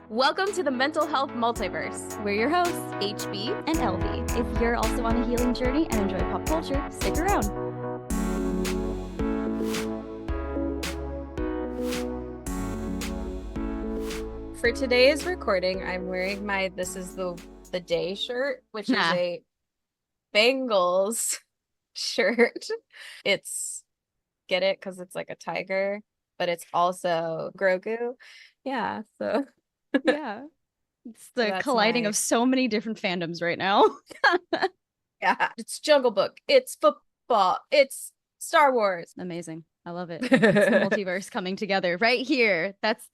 Welcome to the Mental Health Multiverse. We're your hosts, HB and LB. If you're also on a healing journey and enjoy pop culture, stick around. For today's recording, I'm wearing my This Is the Day shirt, which is a Bengals shirt. It's, get it? Because it's like a tiger, but it's also Grogu. Yeah, so. Yeah. It's the That's colliding of so many different fandoms right now. Yeah, it's Jungle Book, it's football, it's Star Wars. Amazing. I love it. It's the multiverse coming together right here. That's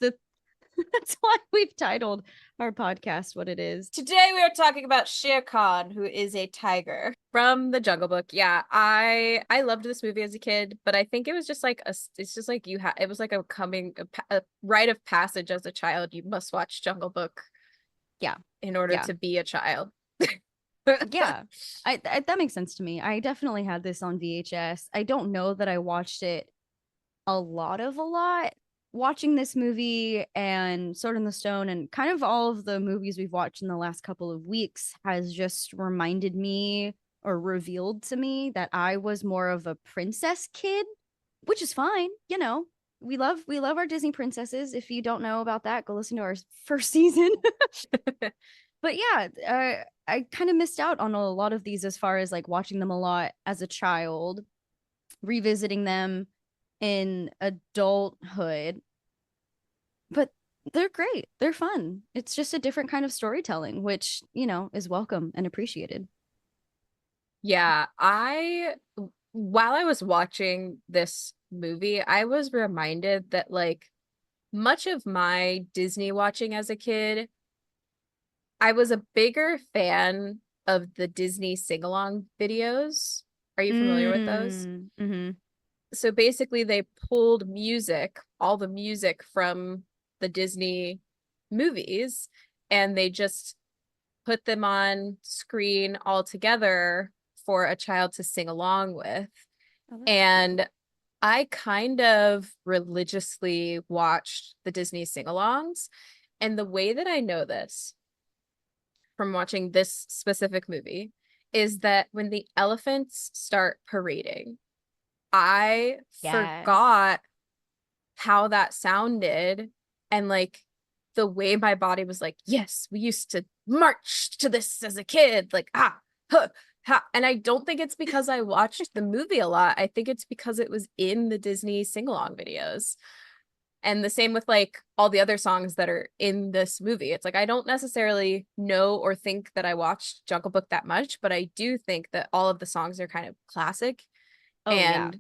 why we've titled our podcast what it is. Today we are talking about Shere Khan, who is a tiger from the Jungle Book. Yeah, I loved this movie as a kid, but I think it was just like it was like a rite of passage as a child. You must watch Jungle Book. Yeah. In order to be a child. Yeah, that makes sense to me. I definitely had this on VHS. I don't know that I watched it a lot. Watching this movie and Sword in the Stone and kind of all of the movies we've watched in the last couple of weeks has just reminded me or revealed to me that I was more of a princess kid, which is fine. You know, we love our Disney princesses. If you don't know about that, go listen to our first season. But yeah, I kind of missed out on a lot of these as far as like watching them a lot as a child, revisiting them in adulthood. But they're great. They're fun. It's just a different kind of storytelling, which, you know, is welcome and appreciated. Yeah, while I was watching this movie, I was reminded that like much of my Disney watching as a kid, I was a bigger fan of the Disney sing-along videos. Are you familiar with those? Mm-hmm. So basically they pulled all the music from the Disney movies, and they just put them on screen all together for a child to sing along with. And cool. I kind of religiously watched the Disney sing-alongs. And the way that I know this from watching this specific movie is that when the elephants start parading, I forgot how that sounded, and like the way my body was like, yes, we used to march to this as a kid, like and I don't think it's because I watched the movie a lot. I think it's because it was in the Disney sing-along videos. And the same with like all the other songs that are in this movie. It's like I don't necessarily know or think that I watched Jungle Book that much, but I do think that all of the songs are kind of classic. And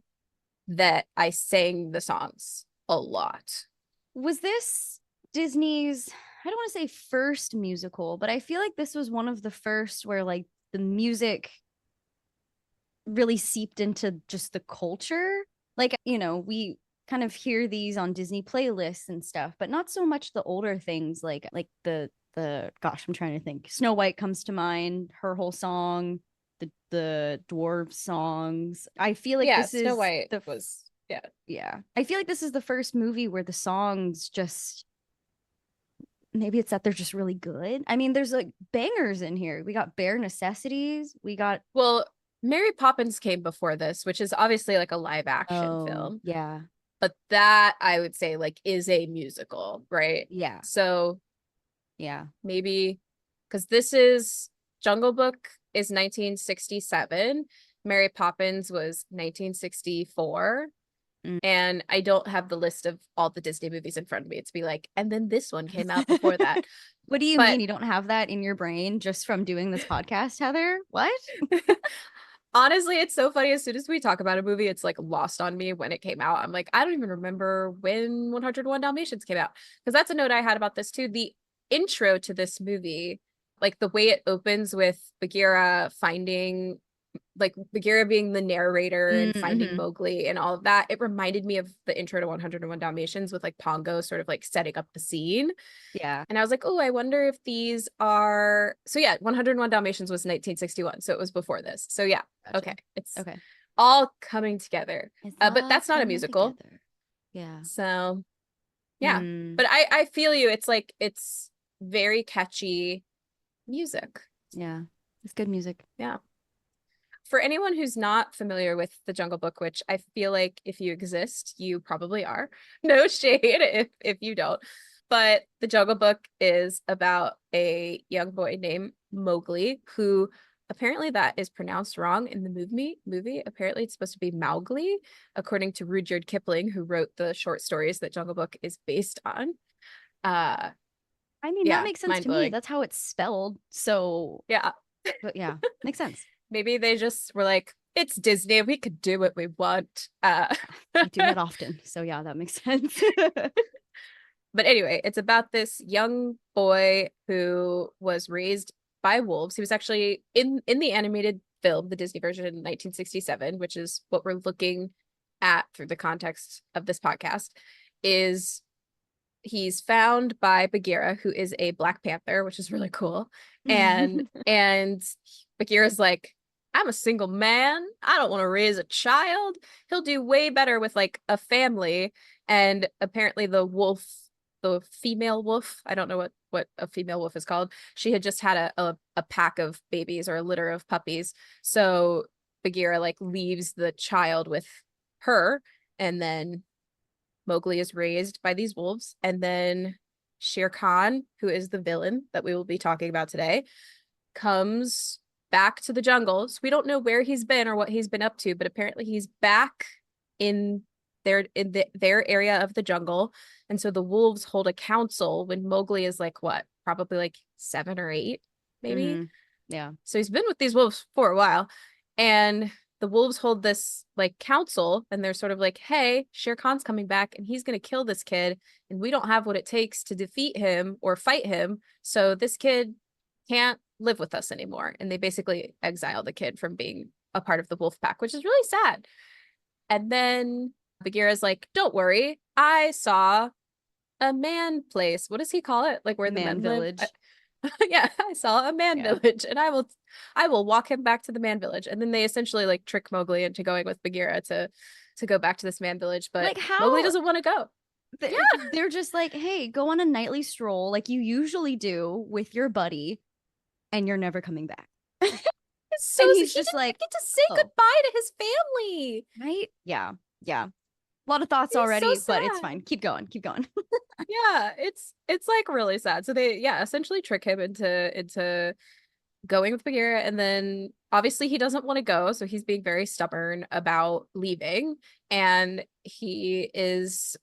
that I sang the songs a lot. Was this Disney's, I don't want to say first musical, but I feel like this was one of the first where like the music really seeped into just the culture? Like, you know, we kind of hear these on Disney playlists and stuff, but not so much the older things like the gosh, I'm trying to think. Snow White comes to mind, her whole song, the dwarf songs. I feel like this Snow is White was I feel like this is the first movie where the songs just, maybe it's that they're just really good. I mean, there's like bangers in here. We got Bare Necessities. We got, well, Mary Poppins came before this, which is obviously like a live action film. Yeah. But that I would say like is a musical, right? Yeah. So yeah, maybe because this is Jungle Book is 1967, Mary Poppins was 1964. And I don't have the list of all the Disney movies in front of me to be like, and then this one came out before that. What do you mean you don't have that in your brain just from doing this podcast, Heather? What? Honestly, it's so funny. As soon as we talk about a movie, it's like lost on me when it came out. I'm like, I don't even remember when 101 Dalmatians came out. Because that's a note I had about this too. The intro to this movie, like the way it opens with Bagheera being the narrator and finding Mowgli and all of that, it reminded me of the intro to 101 Dalmatians with like Pongo sort of like setting up the scene. Yeah. And I was like, oh, I wonder if these are, so yeah, 101 Dalmatians was 1961, so it was before this. So yeah, gotcha. Okay, it's all coming together. But that's not a musical. Together. Yeah. So yeah, but I feel you. It's like it's very catchy music. Yeah, it's good music. Yeah. For anyone who's not familiar with The Jungle Book, which I feel like if you exist, you probably are. No shade if you don't. But The Jungle Book is about a young boy named Mowgli, who apparently that is pronounced wrong in the movie. Apparently it's supposed to be Mowgli, according to Rudyard Kipling, who wrote the short stories that Jungle Book is based on. Uh I mean, that yeah, makes sense mind to me. blowing. That's how it's spelled. So, Yeah. but yeah, makes sense. Maybe they just were like, it's Disney, we could do what we want. They do that often. So yeah, that makes sense. But anyway, it's about this young boy who was raised by wolves. He was actually in the animated film, the Disney version in 1967, which is what we're looking at through the context of this podcast, is he's found by Bagheera, who is a Black Panther, which is really cool. And Bagheera's like, I'm a single man. I don't want to raise a child. He'll do way better with like a family. And apparently the female wolf, I don't know what a female wolf is called. She had just had a pack of babies or a litter of puppies. So Bagheera like leaves the child with her, and then Mowgli is raised by these wolves, and then Shere Khan, who is the villain that we will be talking about today, comes back to the jungles. We don't know where he's been or what he's been up to, but apparently he's back in their area of the jungle. And so the wolves hold a council when Mowgli is like what, probably like 7 or 8, maybe. Yeah. So he's been with these wolves for a while, and the wolves hold this like council, and they're sort of like, hey, Shere Khan's coming back and he's going to kill this kid, and we don't have what it takes to defeat him or fight him, so this kid can't live with us anymore. And they basically exile the kid from being a part of the wolf pack, which is really sad. And then Bagheera's like, don't worry, I saw a man place. What does he call it? Like where the Man men live? village. Yeah, I saw a man Yeah. village, and I will walk him back to the man village. And then they essentially like trick Mowgli into going with Bagheera to go back to this man village, but Like Mowgli how doesn't want to go. th- Yeah. they're just like, hey, go on a nightly stroll like you usually do with your buddy, and you're never coming back. So And he he's just didn't even like, get to say oh, goodbye to his family. right? Yeah. Yeah. A lot of thoughts He's so already, but it's sad. fine. Keep going. Keep going. Yeah, it's like really sad. So they essentially trick him into going with Bagheera, and then obviously he doesn't want to go, so he's being very stubborn about leaving, and he is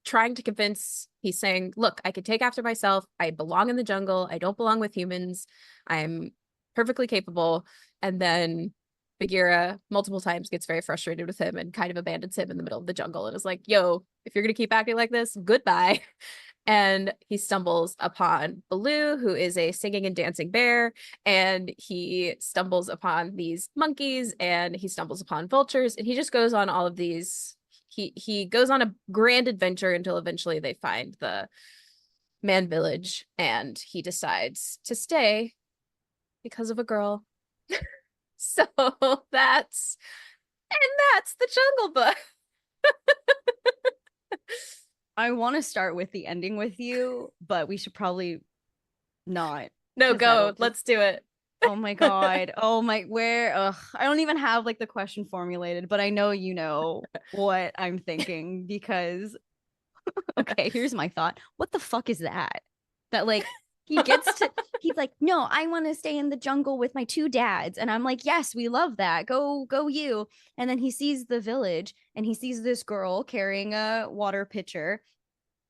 trying to convince, he's saying, look, I can take after myself, I belong in the jungle, I don't belong with humans, I'm perfectly capable. And then Bagheera multiple times gets very frustrated with him and kind of abandons him in the middle of the jungle and is like, yo, if you're gonna keep acting like this, goodbye. And he stumbles upon Baloo, who is a singing and dancing bear, and he stumbles upon these monkeys, and he stumbles upon vultures, and he just goes on all of these. He goes on a grand adventure until eventually they find the man village, and he decides to stay because of a girl. So that's that's the Jungle Book. I want to start with the ending with you, but we should probably not No, because that'll go. just, Let's do it. oh my God. Oh my, where? Ugh, I don't even have like the question formulated, but I know you know what I'm thinking because, okay, here's my thought. What the fuck is that? That like, he's like, no, I want to stay in the jungle with my two dads. And I'm like, yes, we love that. Go you. And then he sees the village and he sees this girl carrying a water pitcher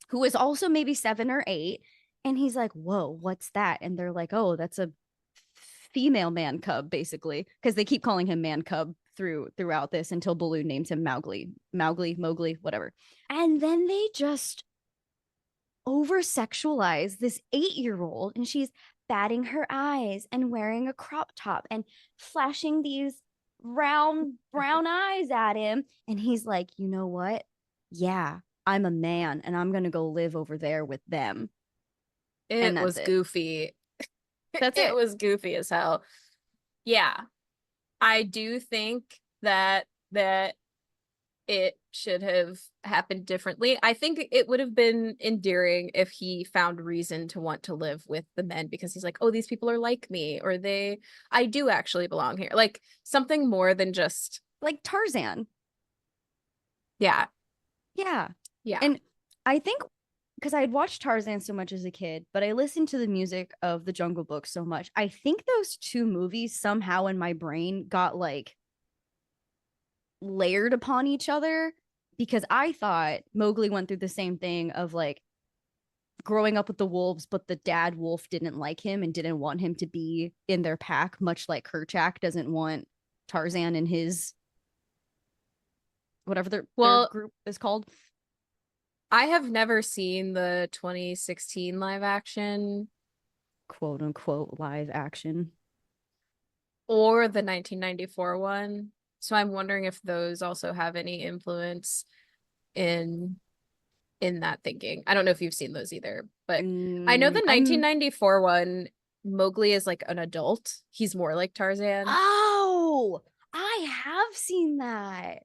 who is also maybe 7 or 8. And he's like, whoa, what's that? And they're like, oh, that's a female man cub, basically, because they keep calling him man cub throughout this until Baloo names him Mowgli, whatever. And then they just over sexualize this 8-year-old, and she's batting her eyes and wearing a crop top and flashing these round brown eyes at him. And he's like, you know what? Yeah, I'm a man and I'm gonna go live over there with them. And It that's was it. goofy. That's It it. was goofy as hell. Yeah. I do think that it should have happened differently. I think it would have been endearing if he found reason to want to live with the men because he's like, oh, these people are like me, or I do actually belong here. Like something more than just, Like Tarzan. yeah, Yeah. yeah. And I think because I had watched Tarzan so much as a kid, but I listened to the music of the Jungle Book so much. I think those two movies somehow in my brain got like layered upon each other because I thought Mowgli went through the same thing of like growing up with the wolves, but the dad wolf didn't like him and didn't want him to be in their pack, much like Kerchak doesn't want Tarzan in his whatever their Well, group is called. I have never seen the 2016 live action Quote unquote live action. or the 1994 one. So I'm wondering if those also have any influence in that thinking. I don't know if you've seen those either, but I know the I'm 1994 one, Mowgli is like an adult. He's more like Tarzan. Oh, I have seen that.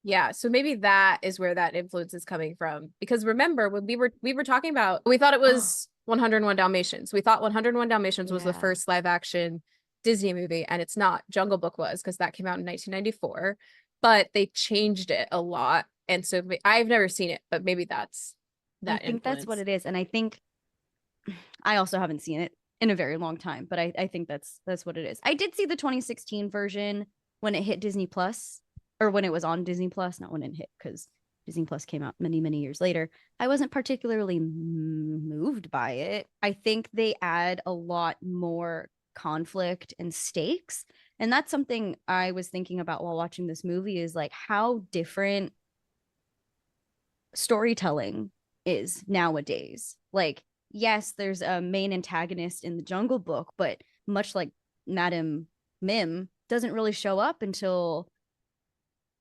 Yeah, so maybe that is where that influence is coming from. Because remember when we were talking about, we thought it Oh, was 101 Dalmatians. We thought 101 Dalmatians was the yeah. first live action Disney movie, and it's not. Jungle Book was because that came out in 1994, but they changed it a lot. And so I've never seen it, but maybe that's I that think that's what influence. it is. And I think I also haven't seen it in a very long time, but I think that's what it is. I did see the 2016 version when it hit Disney Plus, or when it was on Disney Plus, not when it hit, because Disney Plus came out many, many years later. I wasn't particularly moved by it. I think they add a lot more conflict and stakes. And that's something I was thinking about while watching this movie is like how different storytelling is nowadays. Like, yes, there's a main antagonist in the Jungle Book, but much like Madam Mim doesn't really show up until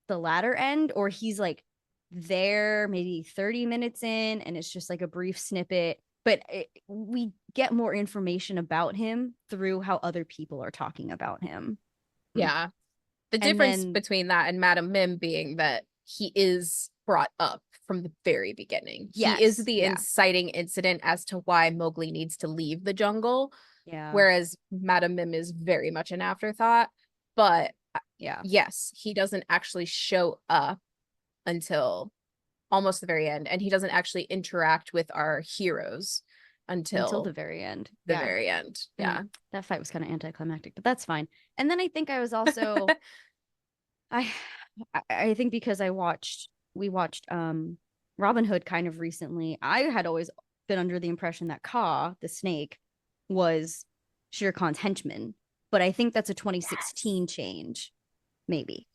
the latter end, or he's like there maybe 30 minutes in and it's just like a brief snippet. But we get more information about him through how other people are talking about him. Yeah. The And difference then, between that and Madam Mim being that he is brought up from the very beginning. He is yes, the yeah, inciting incident as to why Mowgli needs to leave the jungle, yeah, whereas Madam Mim is very much an afterthought. But yeah, yes, he doesn't actually show up until almost the very end, and he doesn't actually interact with our heroes until the until very end. the Yeah. very end. Yeah. That fight was kind of anticlimactic, but that's fine. And then I think I was also I I think because we watched Robin Hood kind of recently. I had always been under the impression that Ka, the snake, was Shere Khan's henchman, but I think that's a Yes. 2016 change, maybe.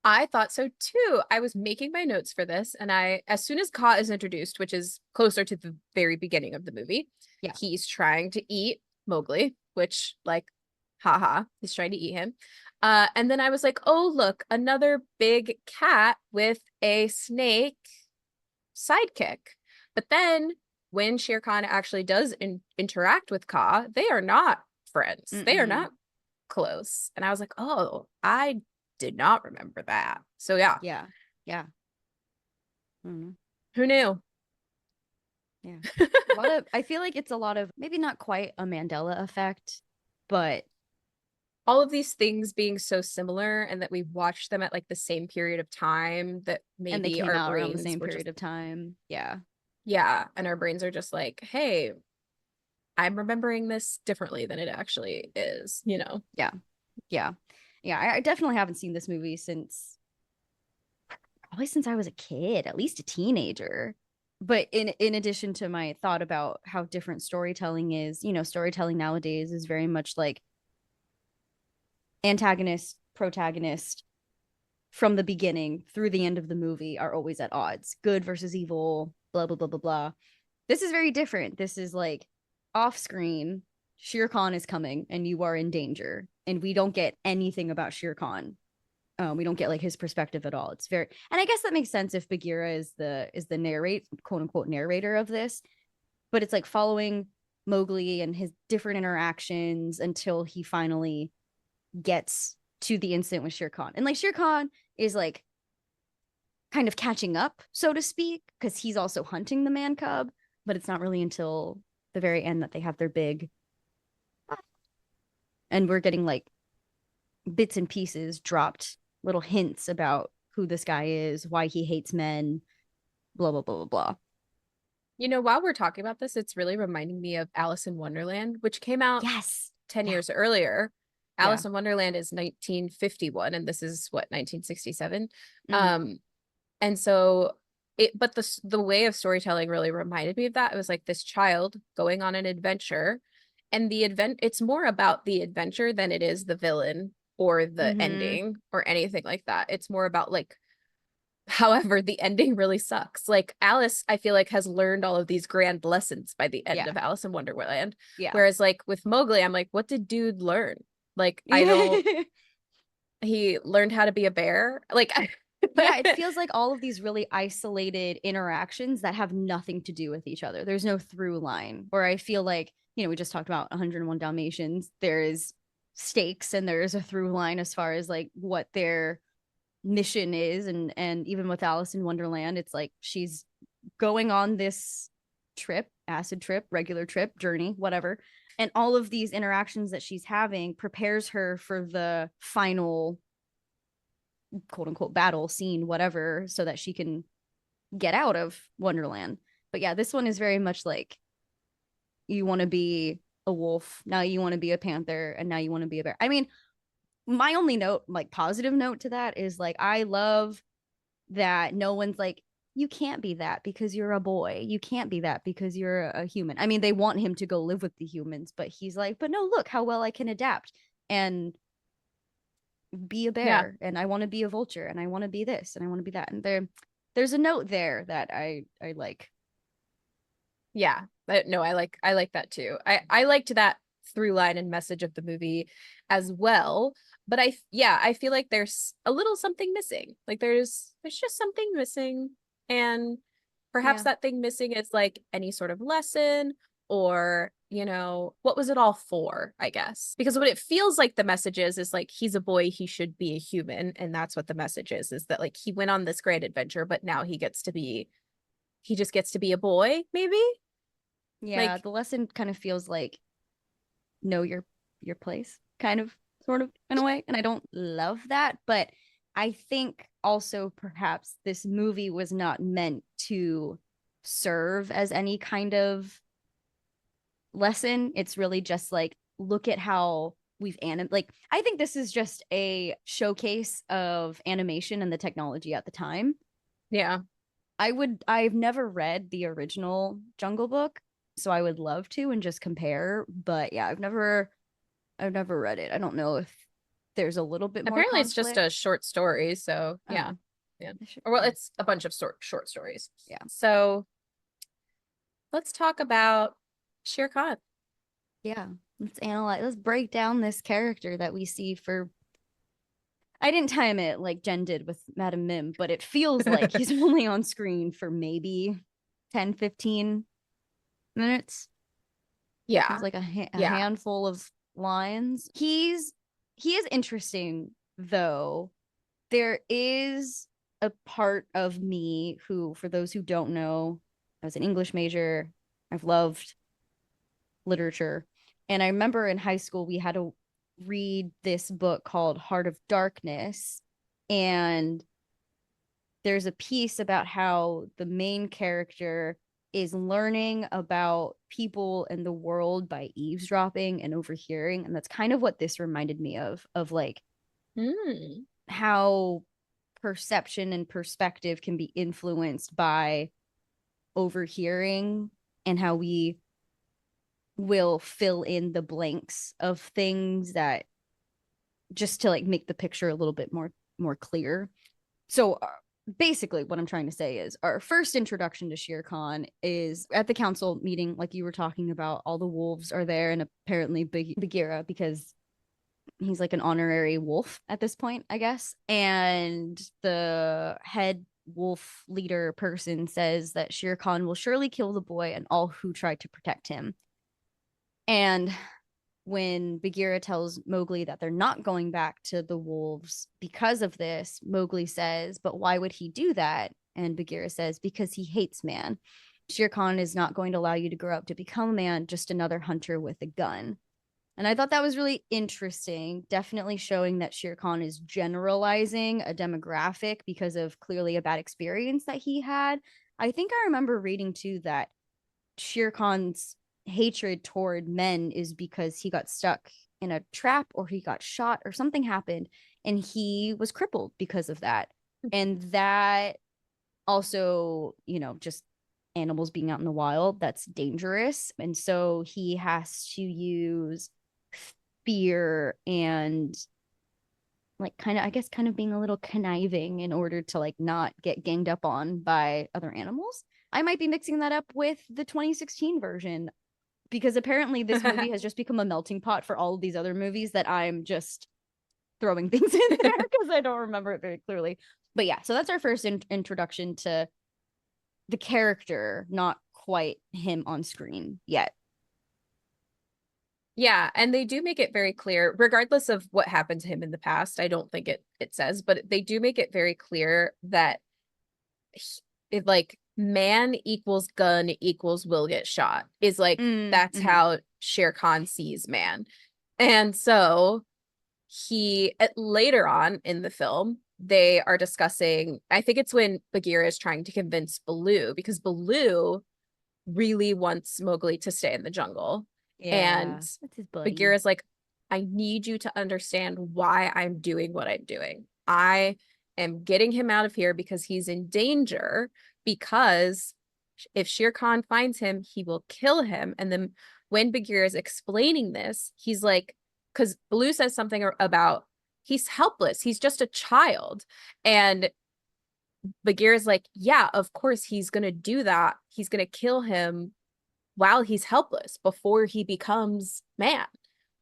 I thought so too. I was making my notes for this, and as soon as Ka is introduced, which is closer to the very beginning of the movie, Yeah. he's trying to eat Mowgli, which, like, haha, he's trying to eat him. And then I was like, oh, look, another big cat with a snake sidekick. But then when Shere Khan actually does interact with Ka, they are not friends. They are Mm-mm. not close. And I was like, oh, I did not remember that. So yeah, Yeah. Yeah. Mhm. who knew? Yeah. A lot of I feel like it's a lot of maybe not quite a Mandela effect, but All of these things being so similar and that we watched them at like the same period of time that and they maybe came our out around the brains same were just, period of time. Yeah. yeah, and our brains are just like, hey, I'm remembering this differently than it actually is, you know? Yeah. Yeah. Yeah. I definitely haven't seen this movie since probably since I was a kid, at least a teenager. But in addition to my thought about how different storytelling is, storytelling nowadays is very much like antagonist, protagonist from the beginning through the end of the movie are always at odds. Good versus evil, blah blah blah blah blah. This is very different. This is like off screen, Shere Khan is coming and you are in danger. And we don't get anything about Shere Khan. We don't get like his perspective at all. It's very, and I guess that makes sense if Bagheera is the narrate quote unquote narrator of this, but it's like following Mowgli and his different interactions until he finally gets to the incident with Shere Khan. And like Shere Khan is like kind of catching up, so to speak, because he's also hunting the man cub. But it's not really until the very end that they have their big, and we're getting like bits and pieces dropped, little hints about who this guy is, why he hates men, blah blah blah blah blah. You know, while we're talking about this, it's really reminding me of Alice in Wonderland, which came out Yes. 10 Yeah. years earlier. Yeah. Alice in Wonderland is 1951, and this is what, 1967. Mm-hmm. Um, and so but the way of storytelling really reminded me of that. It was like this child going on an adventure, and it's more about the adventure than it is the villain or the Mm-hmm. ending or anything like that. It's more about like, however, the ending really sucks. Like Alice, I feel like, has learned all of these grand lessons by the end Yeah. of Alice in Wonderland. Yeah. Whereas like with Mowgli, I'm like, what did dude learn? Like, I don't, he learned how to be a bear. Like, Yeah, it feels like all of these really isolated interactions that have nothing to do with each other. There's no through line. Or I feel like, we just talked about 101 Dalmatians. There is stakes and there is a through line as far as like what their mission is. And even with Alice in Wonderland, it's like she's going on this trip, acid trip, regular trip, journey, whatever. And all of these interactions that she's having prepares her for the final quote unquote battle scene, whatever, so that she can get out of Wonderland. But yeah, this one is very much like you want to be a wolf, now you want to be a panther, and now you want to be a bear. I mean, my only note, like positive note to that, is like I love that no one's like, you can't be that because you're a boy. You can't be that because you're a human. I mean, they want him to go live with the humans, but he's like, but no, look how well I can adapt and be a yeah, bear, and I want to be a vulture, and I want to be this, and I want to be that. And there's a note there that I like. yeah. No, I like that too. I liked that through line and message of the movie as well. But yeah, I feel like there's a little something missing. Like there's just something missing. And perhaps Yeah. that thing missing is like any sort of lesson, or, what was it all for, I guess? Because what it feels like the message is like he's a boy, he should be a human. And that's what the message is that like he went on this great adventure, but now he just gets to be a boy, maybe? Yeah, Like, the lesson kind of feels like know your place, kind of, sort of, in a way, and I don't love that, but I think also perhaps this movie was not meant to serve as any kind of lesson. It's really just like, look at how like I think this is just a showcase of animation and the technology at the time. yeah. I've never read the original Jungle Book, so I would love to and just compare, but yeah, I've never read it. I don't know if there's a little bit more Apparently it's just a conflict. short story, so yeah. Oh, Yeah. I should, Or well, yeah. it's a bunch of short stories. Yeah. So let's talk about Shere Khan. Yeah. Let's break down this character that we see for, I didn't time it like Jen did with Madam Mim, but it feels like he's only on screen for maybe 10, 15 minutes. Has Yeah. like a Yeah. handful of lines. He is interesting though. There is a part of me who, for those who don't know, I was an English major. I've loved literature. And I remember in high school we had to read this book called Heart of Darkness. And there's a piece about how the main character is learning about people and the world by eavesdropping and overhearing. And that's kind of what this reminded me of like Mm. how perception and perspective can be influenced by overhearing, and how we will fill in the blanks of things that, just to like make the picture a little bit more clear. So basically what I'm trying to say is our first introduction to Shere Khan is at the council meeting, like you were talking about. All the wolves are there, and apparently Bagheera, because he's like an honorary wolf at this point, I guess. And the head wolf leader person says that Shere Khan will surely kill the boy and all who try to protect him. And when Bagheera tells Mowgli that they're not going back to the wolves because of this, Mowgli says, "But why would he do that?" And Bagheera says, "Because he hates man. Shere Khan is not going to allow you to grow up to become a man, just another hunter with a gun." And I thought that was really interesting, definitely showing that Shere Khan is generalizing a demographic because of clearly a bad experience that he had. I think I remember reading too that Shere Khan's hatred toward men is because he got stuck in a trap or he got shot or something happened and he was crippled because of that. And that also, just animals being out in the wild, that's dangerous. And so he has to use fear and like kind of, I guess, kind of being a little conniving in order to like not get ganged up on by other animals. I might be mixing that up with the 2016 version because apparently this movie has just become a melting pot for all of these other movies that I'm just throwing things in there because I don't remember it very clearly. But yeah, so that's our first introduction to the character, not quite him on screen yet. Yeah, and they do make it very clear, regardless of what happened to him in the past. I don't think it says, but they do make it very clear that it like man equals gun equals will get shot is like that's Mm-hmm. how Shere Khan sees man. And so he later on in the film they are discussing, I think it's when Bagheera is trying to convince Baloo because Baloo really wants Mowgli to stay in the jungle. And Yeah, that's his buddy. Bagheera's like, I need you to understand why I'm doing what I'm doing. I am getting him out of here because he's in danger. Because if Shere Khan finds him, he will kill him. And then when Bagheera is explaining this, he's like, because Baloo says something about he's helpless. He's just a child. And Bagheera's like, yeah, of course he's gonna do that. He's gonna kill him while he's helpless before he becomes man.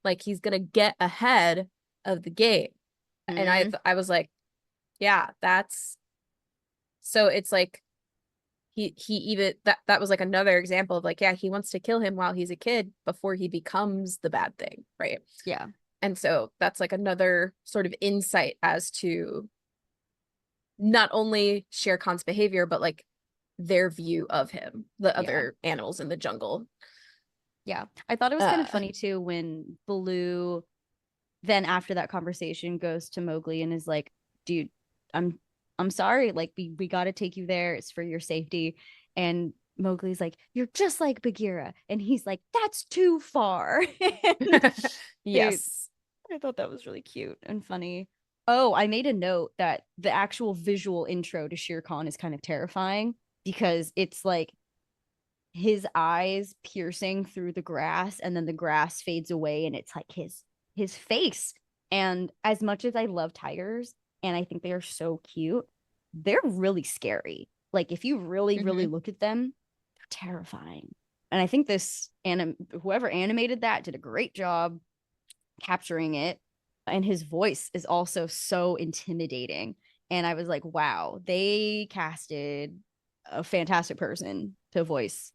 Like he's gonna get ahead of the game. And I was like, yeah, that's so it's like he even that was like another example of like, yeah, he wants to kill him while he's a kid before he becomes the bad thing, right? Yeah, And so that's like another sort of insight as to not only Shere Khan's behavior, but like their view of him, the yeah, other animals in the jungle. yeah. I thought it was kind of Uh, funny too when Baloo then after that conversation goes to Mowgli and is like, dude, I'm I'm sorry, like we got to take you there, it's for your safety. And Mowgli's like, you're just like Bagheera, and he's like, that's too far. And they yes. I thought that was really cute and funny. Oh, I made a note that the actual visual intro to Shere Khan is kind of terrifying because it's like his eyes piercing through the grass and then the grass fades away and it's like his face. And as much as I love tigers and I think they are so cute, they're really scary. Like if you really really Hmm. look at them, they're terrifying. And I think this whoever animated that did a great job capturing it. And his voice is also so intimidating. And I was like, wow, they casted a fantastic person to voice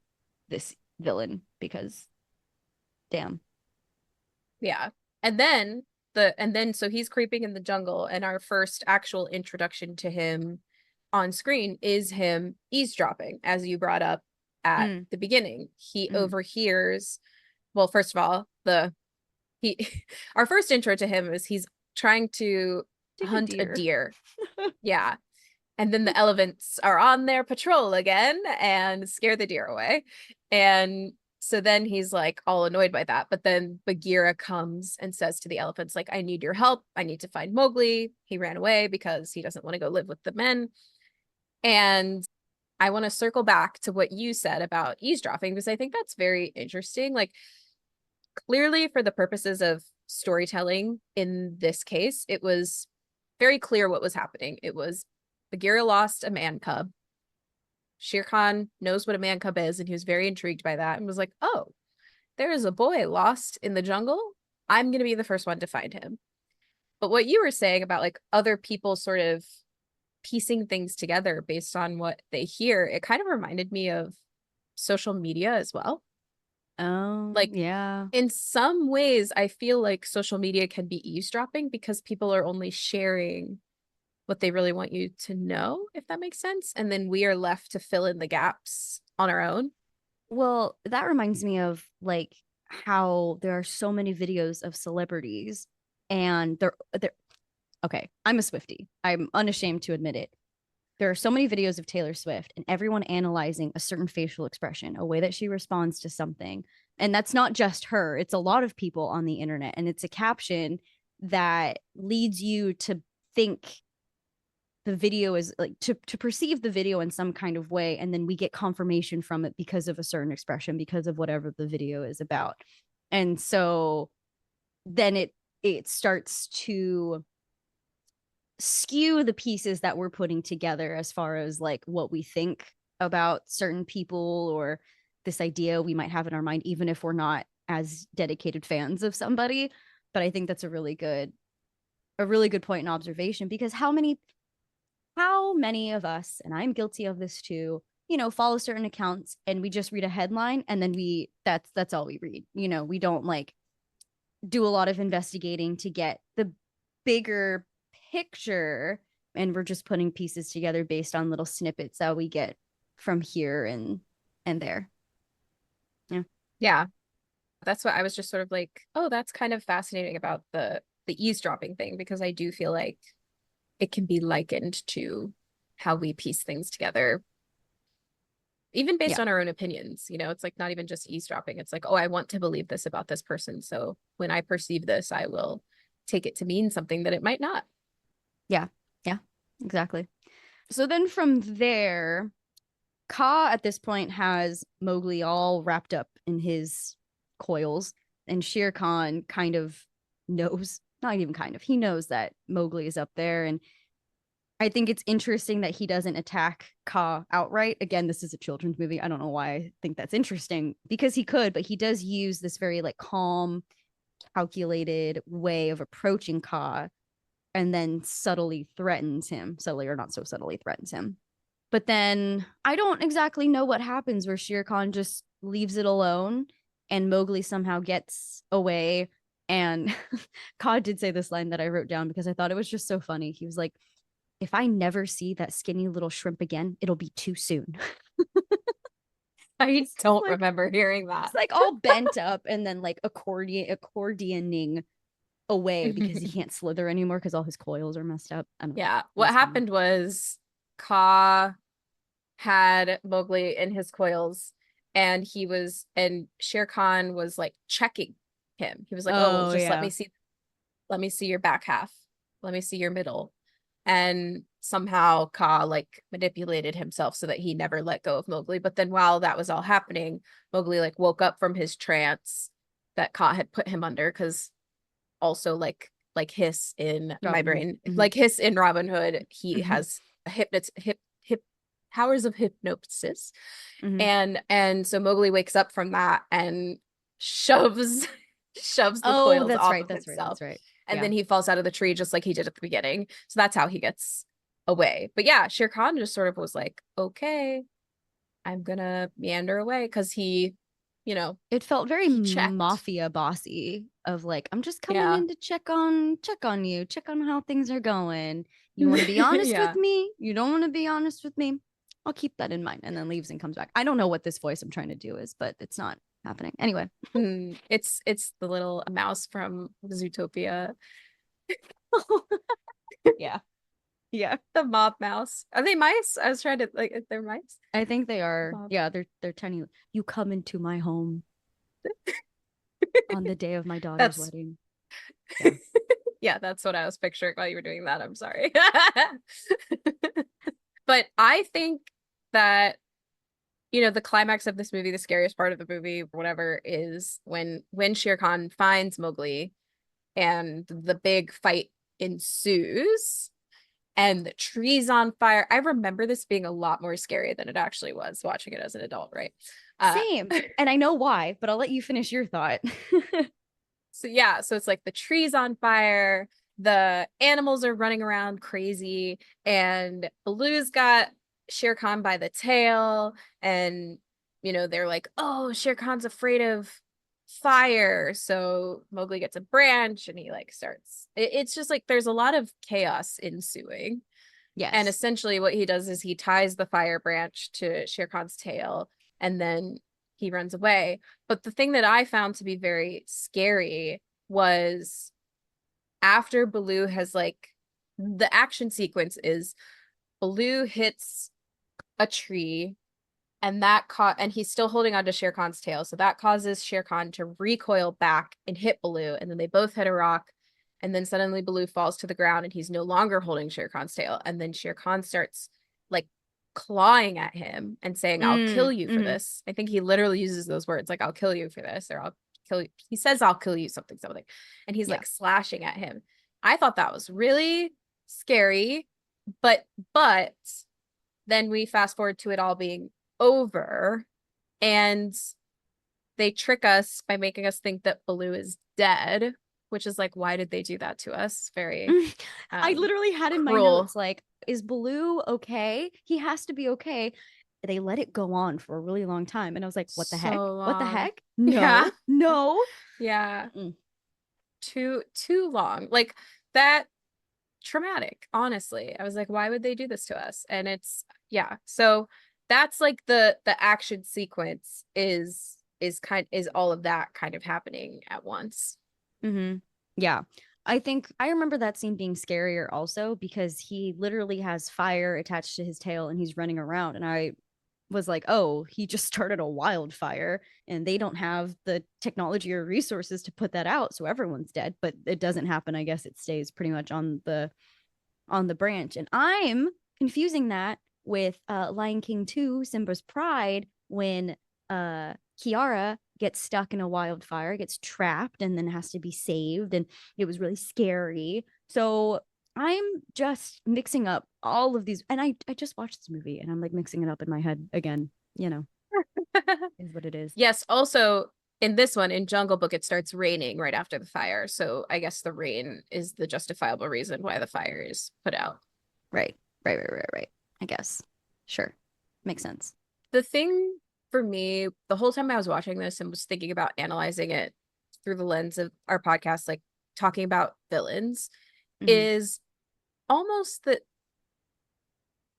this villain because damn. Yeah. And then so he's creeping in the jungle, and our first actual introduction to him on screen is him eavesdropping, as you brought up at Mm, the beginning. He mm. overhears, well, first of all, the he our first intro to him is he's trying to Did a hunt a deer. deer. Yeah. And then the elephants are on their patrol again and scare the deer away. And so then he's like all annoyed by that. But then Bagheera comes and says to the elephants, like, I need your help. I need to find Mowgli. He ran away because he doesn't want to go live with the men. And I want to circle back to what you said about eavesdropping because I think that's very interesting. Like, clearly, for the purposes of storytelling in this case, it was very clear what was happening. It was Bagheera lost a man cub. Shere Khan knows what a man cub is, and he was very intrigued by that and was like, oh, there is a boy lost in the jungle. I'm going to be the first one to find him. But what you were saying about like other people sort of piecing things together based on what they hear, it kind of reminded me of social media as well. Oh, Like yeah. in some ways, I feel like social media can be eavesdropping because people are only sharing what they really want you to know, if that makes sense. And then we are left to fill in the gaps on our own. Well, that reminds me of like how there are so many videos of celebrities and they're okay, I'm a Swiftie. I'm unashamed to admit it. There are so many videos of Taylor Swift and everyone analyzing a certain facial expression, a way that she responds to something. And that's not just her, it's a lot of people on the internet. And it's a caption that leads you to think the video is like to perceive the video in some kind of way. And then we get confirmation from it because of a certain expression, because of whatever the video is about. And so then it starts to skew the pieces that we're putting together as far as like what we think about certain people or this idea we might have in our mind, even if we're not as dedicated fans of somebody. But I think that's a really good point in observation, because how many of us, and I'm guilty of this too, follow certain accounts and we just read a headline and then that's all we read. We don't like do a lot of investigating to get the bigger picture, and we're just putting pieces together based on little snippets that we get from here and there. Yeah. Yeah. That's what I was just sort of like, oh, that's kind of fascinating about the eavesdropping thing, because I do feel like it can be likened to how we piece things together, even based Yeah. on our own opinions. It's like not even just eavesdropping. It's like, oh, I want to believe this about this person. So when I perceive this, I will take it to mean something that it might not. Yeah. Yeah. Exactly. So then from there, Ka at this point has Mowgli all wrapped up in his coils, and Shere Khan kind of knows, not even kind of, he knows that Mowgli is up there. And I think it's interesting that he doesn't attack Ka outright. Again, this is a children's movie. I don't know why I think that's interesting, because he could, but he does use this very like calm, calculated way of approaching Ka, and then subtly or not so subtly threatens him. But then I don't exactly know what happens where Shere Khan just leaves it alone and Mowgli somehow gets away. And Ka did say this line that I wrote down because I thought it was just so funny. He was like, if I never see that skinny little shrimp again, it'll be too soon. I don't Like, remember hearing it's that. like all bent up and then like accordioning away because he can't slither anymore because all his coils are messed up. I don't know. Yeah. It What was funny. happened was Ka had Mowgli in his coils, and Shere Khan was like checking him. He was like, oh, well, Oh just yeah. let me see your back half. Let me see your middle. And somehow Ka like manipulated himself so that he never let go of Mowgli. But then while that was all happening, Mowgli like woke up from his trance that Ka had put him under, because also like Hiss in my Robin Hood. brain, Mm-hmm. like Hiss in Robin Hood, he Mm-hmm. has a hip powers of hypnosis. Mm-hmm. And so Mowgli wakes up from that and shoves shoves the Oh, coils that's off right. of That's right. himself. That's right. And Yeah. then he falls out of the tree just like he did at the beginning. So that's how he gets away. But yeah, Shere Khan just sort of was like, okay, I'm gonna meander away, because It felt very he checked. mafia bossy of like, I'm just coming Yeah. in to check on you, check on how things are going. You want to be honest with Yeah. me? You don't want to be honest with me? I'll keep that in mind. And then leaves and comes back. I don't know what this voice I'm trying to do is, but it's not happening. Anyway. It's the little mouse from Zootopia. Yeah. Yeah. The mob mouse. Are they mice? I was trying to like, if they're mice. I think they are. Mob. Yeah, they're tiny. You come into my home on the day of my daughter's That's wedding. Yeah. yeah, that's what I was picturing while you were doing that. I'm sorry. But I think that the climax of this movie, the scariest part of the movie, whatever, is when Shere Khan finds Mowgli and the big fight ensues and the tree's on fire. I remember this being a lot more scary than it actually was watching it as an adult, right? Uh Same. And I know why, but I'll let you finish your thought. so yeah, so it's like the tree's on fire, the animals are running around crazy, and Baloo's got Shere Khan by the tail, and they're like, oh, Shere Khan's afraid of fire. So Mowgli gets a branch and he like starts. It's just like there's a lot of chaos ensuing. And Yes. essentially what he does is he ties the fire branch to Shere Khan's tail and then he runs away. But the thing that I found to be very scary was after Baloo has like the action sequence is Baloo hits a tree and and he's still holding onto Shere Khan's tail. So that causes Shere Khan to recoil back and hit Baloo. And then they both hit a rock. And then suddenly Baloo falls to the ground and he's no longer holding Shere Khan's tail. And then Shere Khan starts like clawing at him and saying, I'll kill you for Mm-hmm. this. I think he literally uses those words like, I'll kill you for this, or I'll kill you. He says, I'll kill you, something, something. And he's Yeah. like slashing at him. I thought that was really scary. But then we fast forward to it all being over and they trick us by making us think that Baloo is dead, which is like, why did they do that to us? Very I literally had in my cruel. notes, like, is Baloo okay? He has to be okay. They let it go on for a really long time. And I was like, what the heck? So What the long. heck? Yeah. No, no. Yeah. Mm-mm. Too long. Like that traumatic, honestly. I was like, why would they do this to us? And it's yeah. So that's like the action sequence is all of that kind of happening at once. Mm-hmm. Yeah. I think I remember that scene being scarier also because he literally has fire attached to his tail and he's running around. And I was like, oh, he just started a wildfire and they don't have the technology or resources to put that out. So everyone's dead. But it doesn't happen. I guess it stays pretty much on the branch. And I'm confusing that with Lion King 2, Simba's Pride, when Kiara gets stuck in a wildfire, gets trapped, and then has to be saved. And it was really scary. So I'm just mixing up all of these. And I just watched this movie and I'm like mixing it up in my head again. You know, is what it is. Yes, also in this one, in Jungle Book, it starts raining right after the fire. So I guess the rain is the justifiable reason why the fire is put out. Right. Right. I guess. Sure. Makes sense. The thing for me, the whole time I was watching this and was thinking about analyzing it through the lens of our podcast, like talking about villains, Mm-hmm. is almost that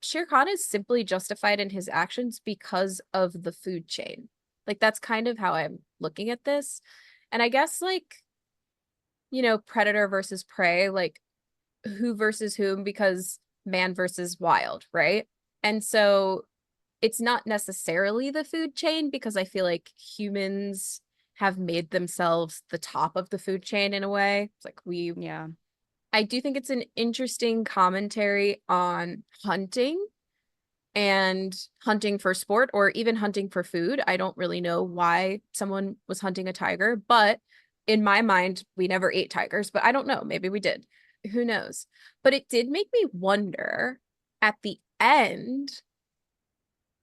Shere Khan is simply justified in his actions because of the food chain. Like that's kind of how I'm looking at this. And I guess like, predator versus prey, like who versus whom because man versus wild, right? And so it's not necessarily the food chain because I feel like humans have made themselves the top of the food chain in a way. It's like Yeah. I do think it's an interesting commentary on hunting and hunting for sport or even hunting for food. I don't really know why someone was hunting a tiger, but in my mind, we never ate tigers, but I don't know. Maybe we did. Who knows? But it did make me wonder at the end,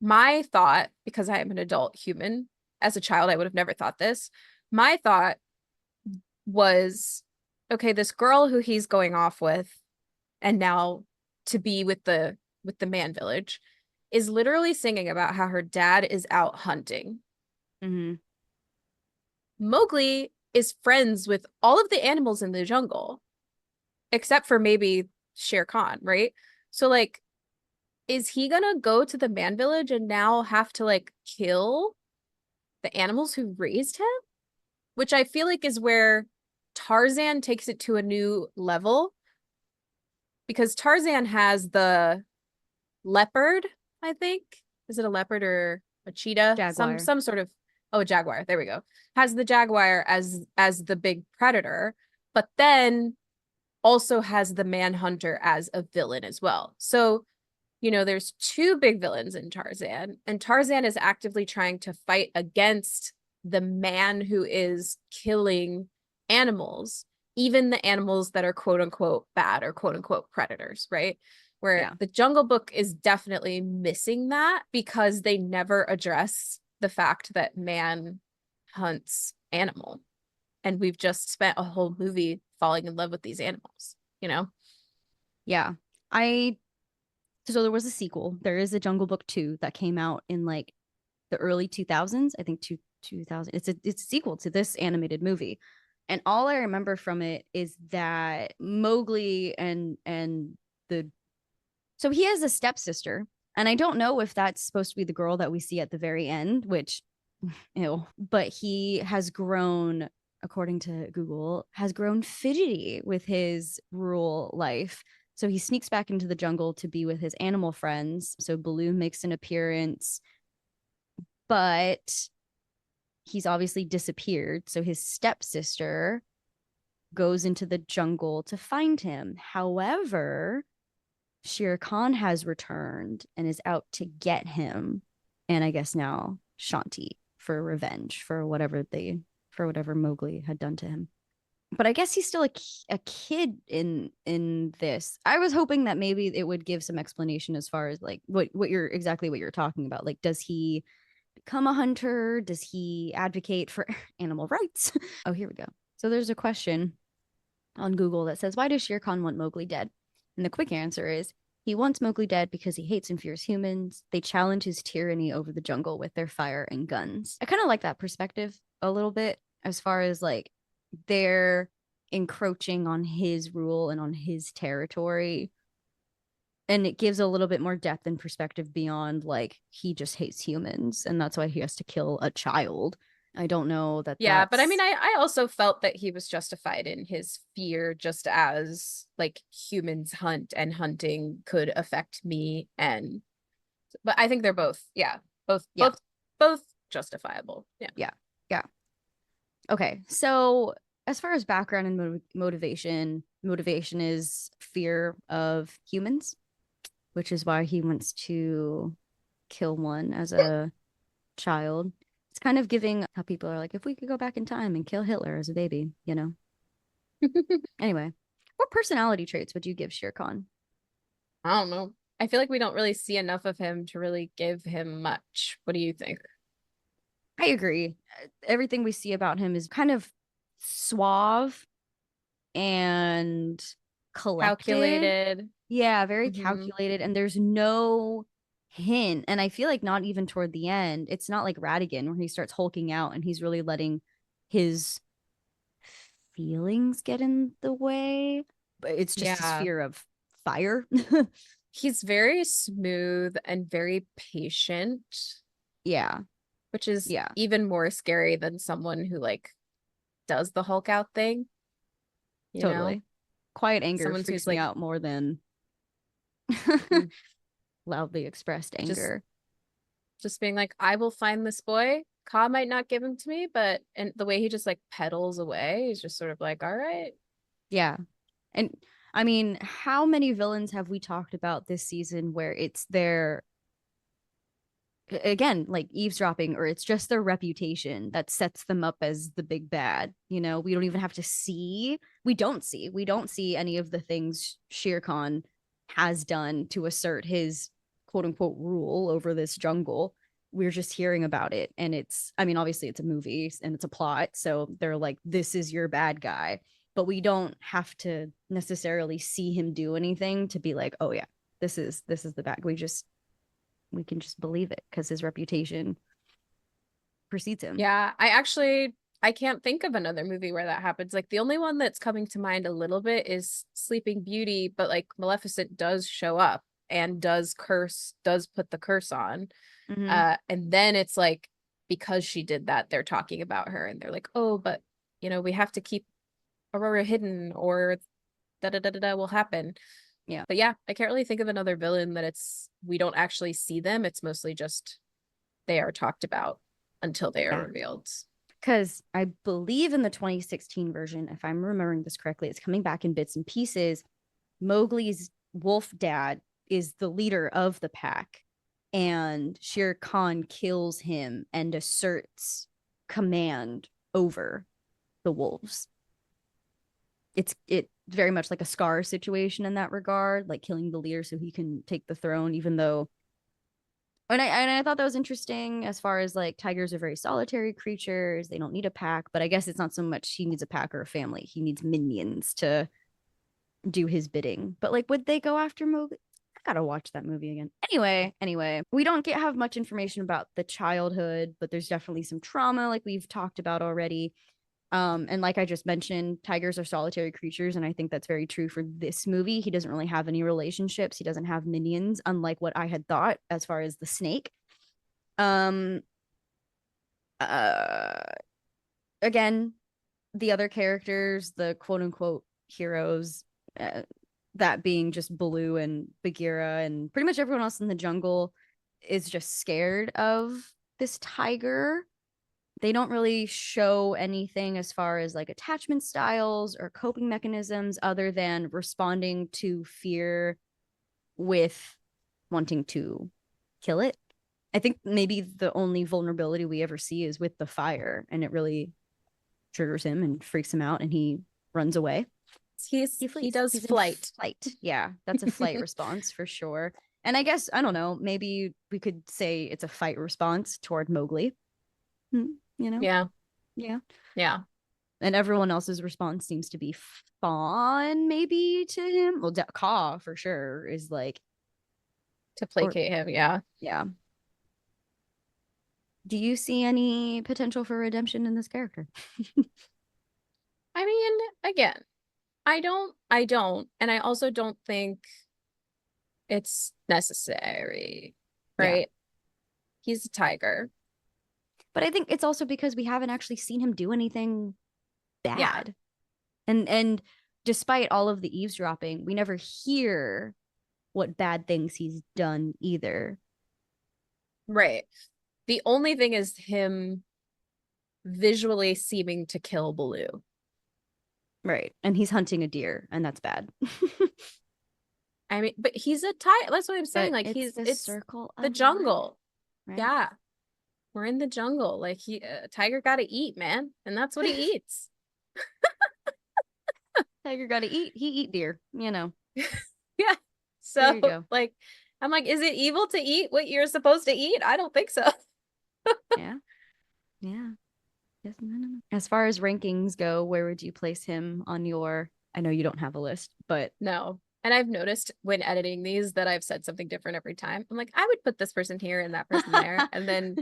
my thought, because I am an adult human, as a child, I would have never thought this. My thought was, okay, this girl who he's going off with and now to be with the man village is literally singing about how her dad is out hunting. Mm-hmm. Mowgli is friends with all of the animals in the jungle, except for maybe Shere Khan, right? So like, is he gonna go to the man village and now have to like kill the animals who raised him? Which I feel like is where Tarzan takes it to a new level because Tarzan has the leopard, I think. Is it a leopard or a cheetah? Some Jaguar. some sort of a jaguar. There we go. Has the jaguar as the big predator, but then also has the manhunter as a villain as well. So, there's two big villains in Tarzan, and Tarzan is actively trying to fight against the man who is killing animals, even the animals that are quote unquote bad or quote unquote predators, right? Where Yeah. the Jungle Book is definitely missing that because they never address the fact that man hunts animal. And we've just spent a whole movie falling in love with these animals, you know? Yeah. I so there was a sequel. There is a Jungle Book 2 that came out in like the early 2000s, I think 2000. It's a sequel to this animated movie. And all I remember from it is that Mowgli and the so he has a stepsister, and I don't know if that's supposed to be the girl that we see at the very end, which ew, but he has grown, according to Google, has grown fidgety with his rural life. So he sneaks back into the jungle to be with his animal friends. So Baloo makes an appearance, but he's obviously disappeared. So his stepsister goes into the jungle to find him. However, Shere Khan has returned and is out to get him. And I guess now Shanti for revenge for whatever Mowgli had done to him. But I guess he's still a kid in this. I was hoping that maybe it would give some explanation as far as like what you're talking about. Like, does he become a hunter? Does he advocate for animal rights? Oh, here we go. So there's a question on Google that says, why does Shere Khan want Mowgli dead? And the quick answer is, he wants Mowgli dead because he hates and fears humans. They challenge his tyranny over the jungle with their fire and guns. I kind of like that perspective a little bit, as far as like they're encroaching on his rule and on his territory. And it gives a little bit more depth and perspective beyond like he just hates humans and that's why he has to kill a child. I don't know that Yeah, but I mean, that's I also felt that he was justified in his fear, just as like humans hunt and hunting could affect me. And but I think they're both, yeah, both yeah, both both justifiable. Yeah. yeah, yeah. Okay, so as far as background and motivation is fear of humans, which is why he wants to kill one as a child. It's kind of giving how people are like, if we could go back in time and kill Hitler as a baby, you know? Anyway, what personality traits would you give Shere Khan? I don't know. I feel like we don't really see enough of him to really give him much. What do you think? I agree. Everything we see about him is kind of suave and collected. Calculated. Yeah, very Hmm. calculated. And there's no hint. And I feel like not even toward the end, it's not like Radigan where he starts hulking out and he's really letting his feelings get in the way. But it's just his Yeah. fear of fire. He's very smooth and very patient, Yeah. which is Yeah. even more scary than someone who like does the Hulk out thing, you know? Totally. Quiet anger Someone who's freaks me like out more than mm, loudly expressed just anger. just being like, I will find this boy. Ka might not give him to me, but and the way he just like pedals away is just sort of like, all right. Yeah. And I mean, how many villains have we talked about this season where it's their, again, like eavesdropping, or it's just their reputation that sets them up as the big bad? You know, we don't even have to see, we don't see any of the things Shere Khan has done to assert his quote unquote rule over this jungle. We're just hearing about it. And it's, I mean, obviously it's a movie and it's a plot. So they're like, this is your bad guy. But we don't have to necessarily see him do anything to be like, oh yeah, this is the bad. We can just believe it because his reputation precedes him. Yeah, I can't think of another movie where that happens. Like the only one that's coming to mind a little bit is Sleeping Beauty, but like Maleficent does show up and does put the curse on. Mm-hmm. And then it's like because she did that, they're talking about her and they're like, "Oh, but we have to keep Aurora hidden or da da da da da will happen." Yeah. But yeah, I can't really think of another villain that it's we don't actually see them. It's mostly just they are talked about until they are Yeah. revealed. Because I believe in the 2016 version, if I'm remembering this correctly, it's coming back in bits and pieces. Mowgli's wolf dad is the leader of the pack, and Shere Khan kills him and asserts command over the wolves. It very much like a Scar situation in that regard, like killing the leader so he can take the throne, even though and I thought that was interesting as far as like tigers are very solitary creatures. They don't need a pack, but I guess it's not so much he needs a pack or a family. He needs minions to do his bidding. But like, would they go after Mowgli? gotta watch that movie again. Anyway, we don't have much information about the childhood, but there's definitely some trauma, like we've talked about already. And like I just mentioned, tigers are solitary creatures, and I think that's very true for this movie. He doesn't really have any relationships. He doesn't have minions, unlike what I had thought as far as the snake. Um, uh, Again, the other characters, the quote unquote heroes, uh, that being just Baloo and Bagheera, and pretty much everyone else in the jungle is just scared of this tiger. They don't really show anything as far as like attachment styles or coping mechanisms other than responding to fear with wanting to kill it. I think maybe the only vulnerability we ever see is with the fire, and it really triggers him and freaks him out, and he runs away. He He flees. does He's flight. flight. Yeah, that's a flight response for sure. And I guess, I don't know, maybe we could say it's a fight response toward Mowgli. You know? Yeah. Yeah. Yeah. And everyone else's response seems to be fawn, maybe, to him. Well, Ka for sure is like, To or placate him. Yeah. yeah. Do you see any potential for redemption in this character? I mean, again, I don't, and I also don't think it's necessary, Yeah. right? He's a tiger. But I think it's also because we haven't actually seen him do anything Yeah, bad. And despite all of the eavesdropping, we never hear what bad things he's done either. right. The only thing is him visually seeming to kill Baloo. Right. And he's hunting a deer, and that's bad. I mean, but he's a tiger. That's what I'm saying. But Like it's the it's circle the of life, jungle. right? Yeah, we're in the jungle. Like a tiger got to eat, man, and that's what he eats. Tiger gotta eat, he eat deer, you know. Yeah. There So you go. like, I'm like, is it evil to eat what you're supposed to eat? I don't think so. Yeah. Yeah. Yes, no. As far as rankings go, where would you place him on your, I know you don't have a list, but No. And I've noticed when editing these that I've said something different every time. I'm like, I would put this person here and that person there. And then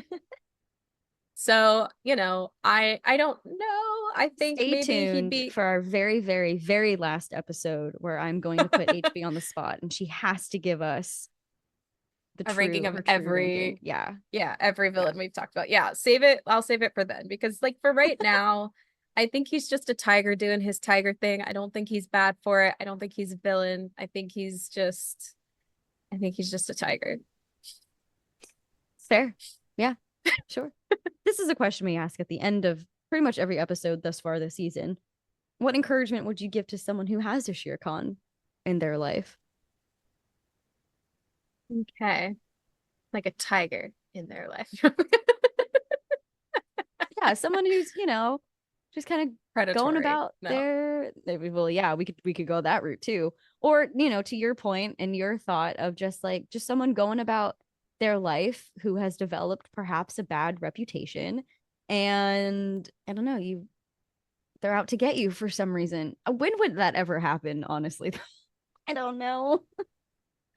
so, I don't know. I think stay maybe he'd tuned be for our very, very, very last episode where I'm going to put HB on the spot and she has to give us a ranking of her true ranking. every Yeah. every Yeah. villain we've talked about. Yeah, save it. I'll save it for then because like for right now, I think he's just a tiger doing his tiger thing. I don't think he's bad for it. I don't think he's a villain. I think he's just a tiger. Fair. Yeah. Sure. This is a question we ask at the end of pretty much every episode thus far this season. What encouragement would you give to someone who has a Shere Khan in their life? Okay. Like a tiger in their life. Yeah, someone who's, just kind of going Predatory. about No. their, well, yeah, we could go that route too. Or, to your point and your thought of just someone going about their life who has developed perhaps a bad reputation, and I don't know, they're out to get you for some reason. When would that ever happen, honestly? I don't know.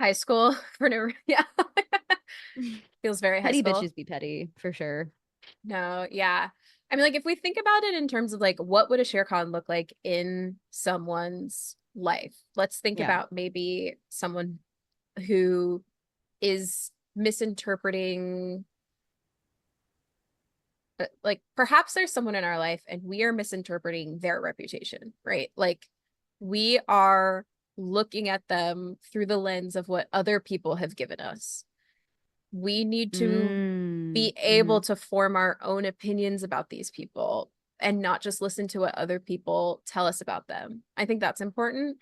High school for no yeah. Feels very high Petty school. bitches be petty for sure. No, yeah. I mean, like if we think about it in terms of like what would a Shere Khan look like in someone's life? Let's think Yeah. about maybe someone who is misinterpreting like perhaps there's someone in our life and we are misinterpreting their reputation, right? Like we are looking at them through the lens of what other people have given us. We need to be able Mhm. to form our own opinions about these people and not just listen to what other people tell us about them. I think that's important.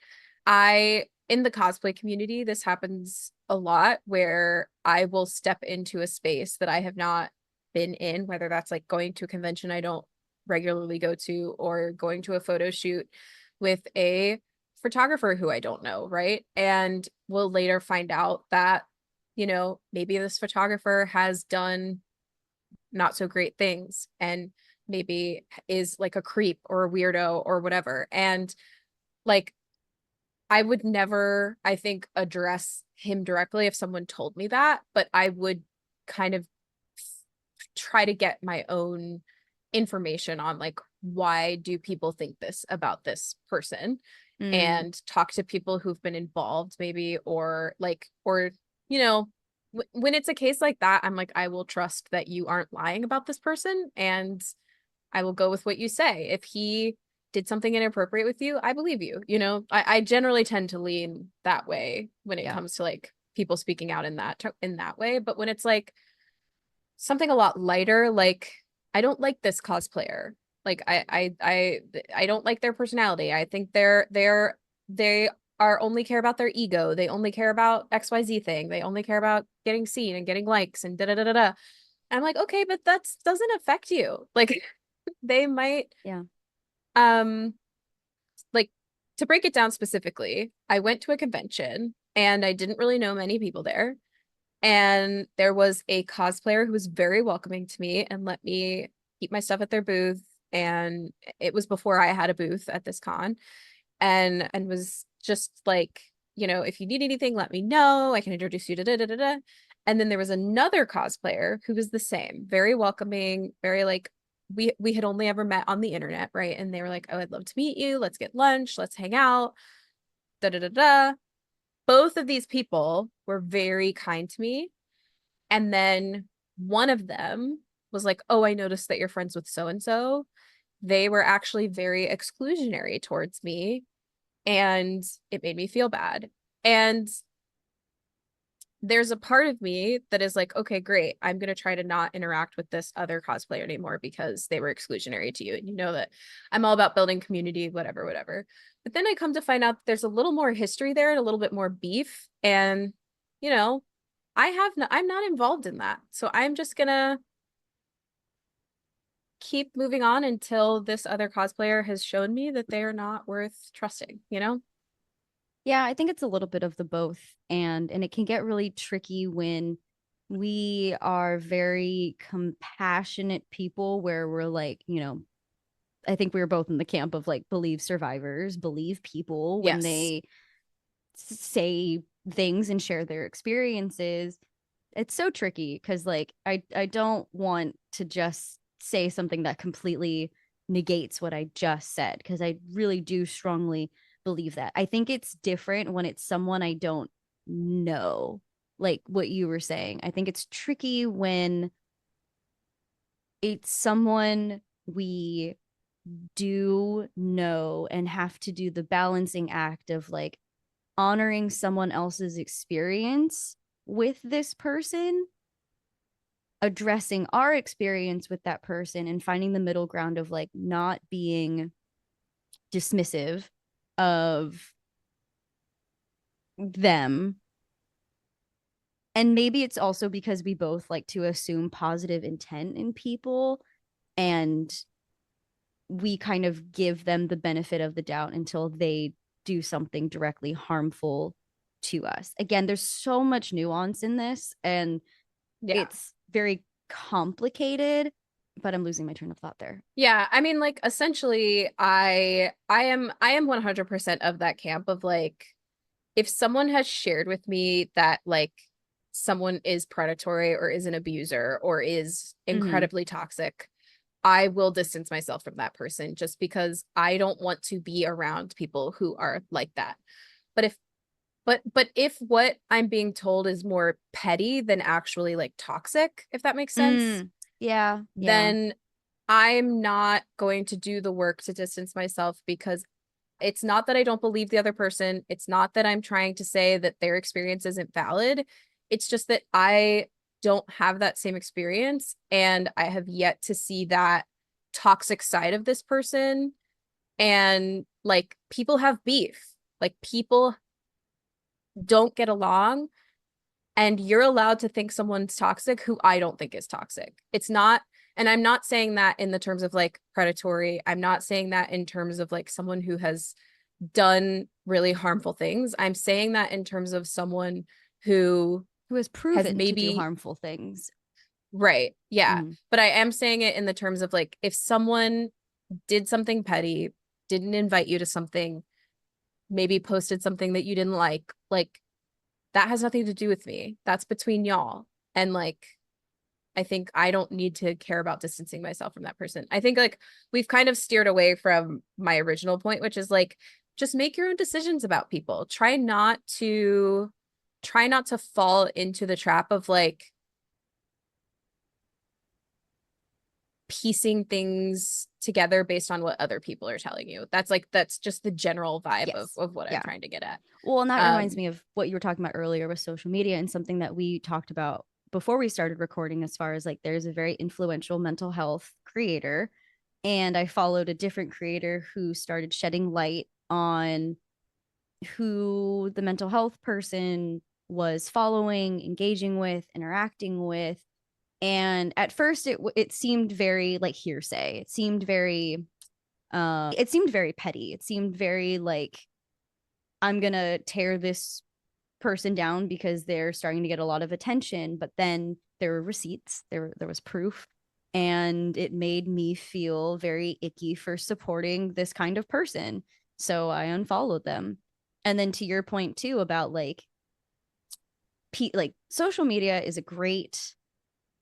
In the cosplay community, this happens a lot where I will step into a space that I have not been in, whether that's like going to a convention I don't regularly go to or going to a photo shoot with a photographer who I don't know, right? And we'll later find out that, maybe this photographer has done not so great things and maybe is like a creep or a weirdo or whatever. And like I would never, I think, address him directly if someone told me that, but I would kind of try to get my own information on like why do people think this about this person, Mm, and talk to people who've been involved maybe, or like, or you know, when it's a case like that, I'm like, I will trust that you aren't lying about this person, and I will go with what you say. If he did something inappropriate with you, I believe you. You know, I generally tend to lean that way when it yeah. comes to like people speaking out in that way. But when it's like something a lot lighter, like I don't like this cosplayer. Like I don't like their personality. I think they are only care about their ego. They only care about XYZ thing. They only care about getting seen and getting likes and da da da da da. I'm like, okay, but that doesn't affect you. Like they might Yeah. um like, to break it down specifically, I went to a convention and I didn't really know many people there. And there was a cosplayer who was very welcoming to me and let me keep my stuff at their booth. And it was before I had a booth at this con, and was just like, if you need anything, let me know. I can introduce you to da da da da. And then there was another cosplayer who was the same, very welcoming, very like, we had only ever met on the internet, right? And they were like, "Oh, I'd love to meet you. Let's get lunch. Let's hang out." Da da da da. Both of these people were very kind to me. And then one of them was like, "Oh, I noticed that you're friends with so and so." They were actually very exclusionary towards me, and it made me feel bad. And there's a part of me that is like, okay, great. I'm going to try to not interact with this other cosplayer anymore because they were exclusionary to you. And you know that I'm all about building community, whatever, whatever. But then I come to find out there's a little more history there and a little bit more beef. And, you know, I'm not involved in that. So I'm just going to keep moving on until this other cosplayer has shown me that they are not worth trusting, you know? Yeah, I think it's a little bit of the both, and it can get really tricky when we are very compassionate people where we're like, I think we were both in the camp of like believe survivors, believe people when Yes. they say things and share their experiences. It's so tricky because like I don't want to just say something that completely negates what I just said because I really do strongly believe that. I think it's different when it's someone I don't know, like what you were saying. I think it's tricky when it's someone we do know and have to do the balancing act of like honoring someone else's experience with this person, addressing our experience with that person, and finding the middle ground of like not being dismissive of them. And maybe it's also because we both like to assume positive intent in people, and we kind of give them the benefit of the doubt until they do something directly harmful to us. Again, there's so much nuance in this, and Yeah. it's very complicated, but I'm losing my train of thought there. Yeah, I mean, like, essentially I am 100% of that camp of like, if someone has shared with me that like someone is predatory or is an abuser or is Mm-hmm. incredibly toxic, I will distance myself from that person just because I don't want to be around people who are like that. But if what I'm being told is more petty than actually like toxic, if that makes sense, Yeah, yeah. then I'm not going to do the work to distance myself, because it's not that I don't believe the other person. It's not that I'm trying to say that their experience isn't valid. It's just that I don't have that same experience, and I have yet to see that toxic side of this person. And like, people have beef. Like, people don't get along, and you're allowed to think someone's toxic who I don't think is toxic. It's not, and I'm not saying that in the terms of like predatory. I'm not saying that in terms of like someone who has done really harmful things. I'm saying that in terms of someone who Who has has proven to do maybe, harmful things. right, yeah. Mm. But I am saying it in the terms of like, if someone did something petty, didn't invite you to something, maybe posted something that you didn't like that has nothing to do with me. That's between y'all. And like I think I don't need to care about distancing myself from that person. I think like we've kind of steered away from my original point, which is like just make your own decisions about people. Try not to fall into the trap of like piecing things together based on what other people are telling you. That's just the general vibe of Yes. what I'm Yeah. trying to get at. Well, and that reminds Um, me of what you were talking about earlier with social media and something that we talked about before we started recording, as far as like there's a very influential mental health creator. And I followed a different creator who started shedding light on who the mental health person was following, engaging with, interacting with. And at first it seemed very like hearsay. It seemed very petty. It seemed very like I'm gonna tear this person down because they're starting to get a lot of attention. But then there were receipts, there was proof, and it made me feel very icky for supporting this kind of person. So I unfollowed them. And then to your point too about like social media is a great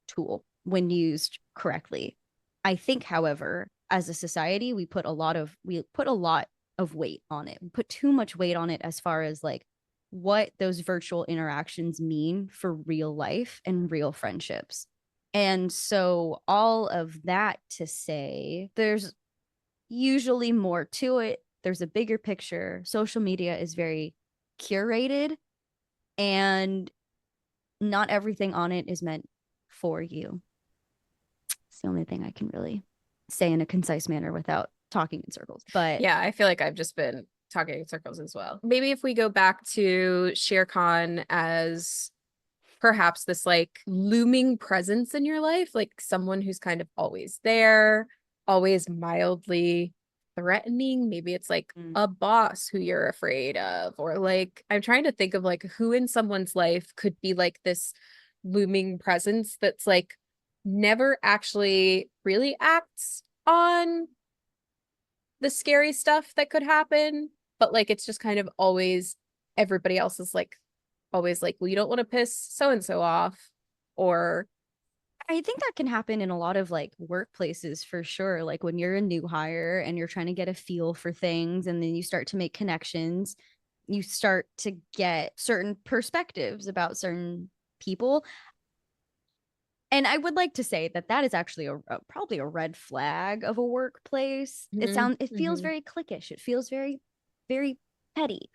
tool when used correctly. I think, however, as a society, we put a lot of weight on it. We put too much weight on it as far as like what those virtual interactions mean for real life and real friendships. And so all of that to say, there's usually more to it. There's a bigger picture. Social media is very curated, and not everything on it is meant for you. It's the only thing I can really say in a concise manner without talking in circles. But yeah, I feel like I've just been talking in circles as well. Maybe if we go back to Shere Khan as perhaps this like looming presence in your life, like someone who's kind of always there, always mildly threatening. Maybe it's like mm, a boss who you're afraid of, or like I'm trying to think of like who in someone's life could be like this looming presence that's like never actually really acts on the scary stuff that could happen, but like it's just kind of always everybody else is like always like, well, you don't want to piss so and so off, or I think that can happen in a lot of like workplaces for sure. Like when you're a new hire and you're trying to get a feel for things, and then you start to make connections, you start to get certain perspectives about certain people. And I would like to say that that is actually probably a red flag of a workplace. It feels mm-hmm. very cliquish. It feels very very petty.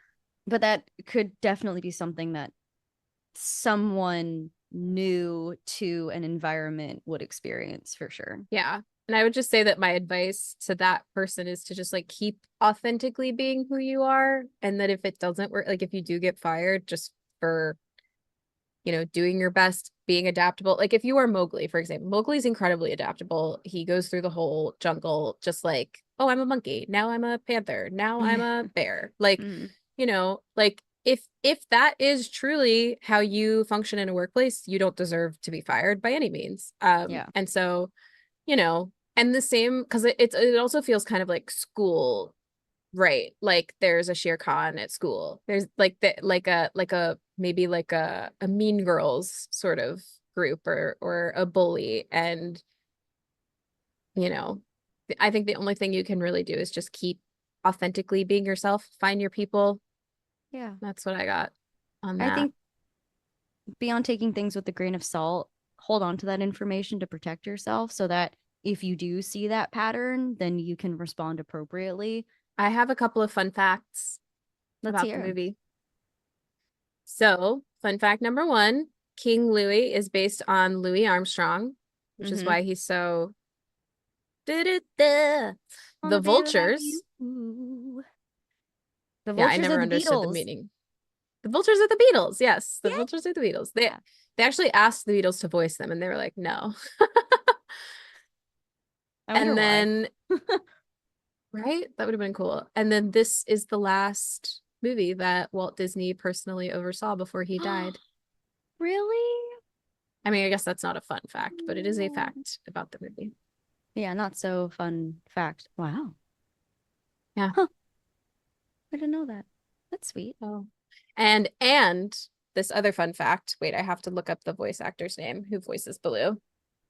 But that could definitely be something that someone new to an environment would experience for sure. Yeah. And I would just say that my advice to that person is to just like keep authentically being who you are. And that if it doesn't work, like if you do get fired just for, doing your best, being adaptable. Like if you are Mowgli, for example, Mowgli's incredibly adaptable. He goes through the whole jungle just like, oh, I'm a monkey. Now I'm a panther. Now I'm Yeah. a bear. Like, Mm, like if that is truly how you function in a workplace, you don't deserve to be fired by any means. yeah. And so and the same because it also feels kind of like school, right? Like there's a Shere Khan at school. There's like a maybe like a Mean Girls sort of group or a bully, and you know, I think the only thing you can really do is just keep authentically being yourself, find your people. Yeah. That's what I got on I that. think beyond taking things with a grain of salt, hold on to that information to protect yourself so that if you do see that pattern, then you can respond appropriately. I have a couple of fun facts Let's about the hear 'em. movie. So, fun fact number one, King Louis is based on Louis Armstrong, which is Mm-hmm. why he's so da-da-da. The Wanna be like you. vultures. The Yeah, I vultures are never the understood the Beatles. meaning. The vultures are the Beatles. Yes, the Yeah. vultures are the Beatles. They actually asked the Beatles to voice them and they were like, "No." I wonder And why. then, right? That would have been cool. And then this is the last movie that Walt Disney personally oversaw before he died. Really? I mean, I guess that's not a fun fact, but it is a fact about the movie. Yeah, not so fun fact. Wow. Yeah. Huh. I didn't know that. That's sweet. Oh. And this other fun fact. Wait, I have to look up the voice actor's name who voices Baloo.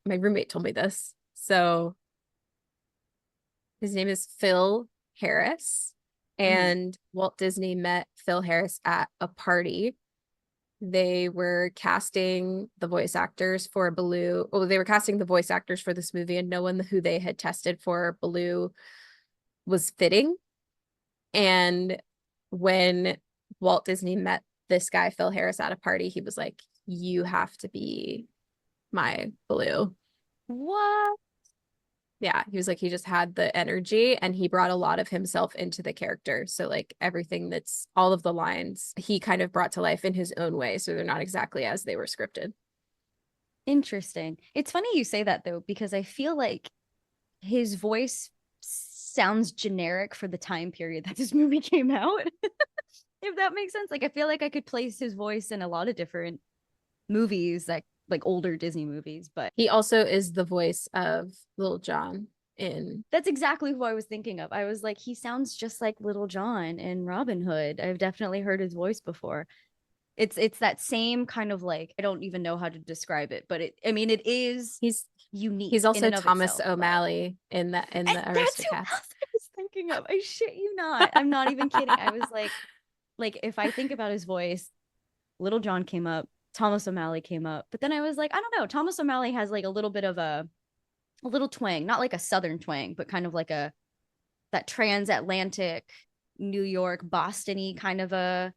My roommate told me this. So his name is Phil Harris. Mm. And Walt Disney met Phil Harris at a party. They were casting the voice actors for Baloo. Oh, they were casting the voice actors for this movie, and no one who they had tested for Baloo was fitting. And when Walt Disney met this guy, Phil Harris, at a party, he was like, "You have to be my Baloo." What? Yeah, he was like, he just had the energy and he brought a lot of himself into the character. So, like, everything that's all of the lines, he kind of brought to life in his own way. So, they're not exactly as they were scripted. Interesting. It's funny you say that though, because I feel like his voice sounds generic for the time period that this movie came out. If that makes sense. Like I feel like I could place his voice in a lot of different movies, like older Disney movies, but He also is the voice of Little John in. that's exactly who I was thinking of. I was like, he sounds just like Little John in Robin Hood. I've definitely heard his voice before. It's that same kind of like I don't even know how to describe it, but I mean it is He's unique he's in also and of Thomas itself. But O'Malley in and the that's who Aristocats. else I was thinking of. I shit you not. I'm not even kidding. I was like if I think about his voice, Little John came up, Thomas O'Malley came up, but then I was like, I don't know. Thomas O'Malley has like a little bit of a little twang, not like a southern twang, but kind of like a that transatlantic New York Boston-y kind of a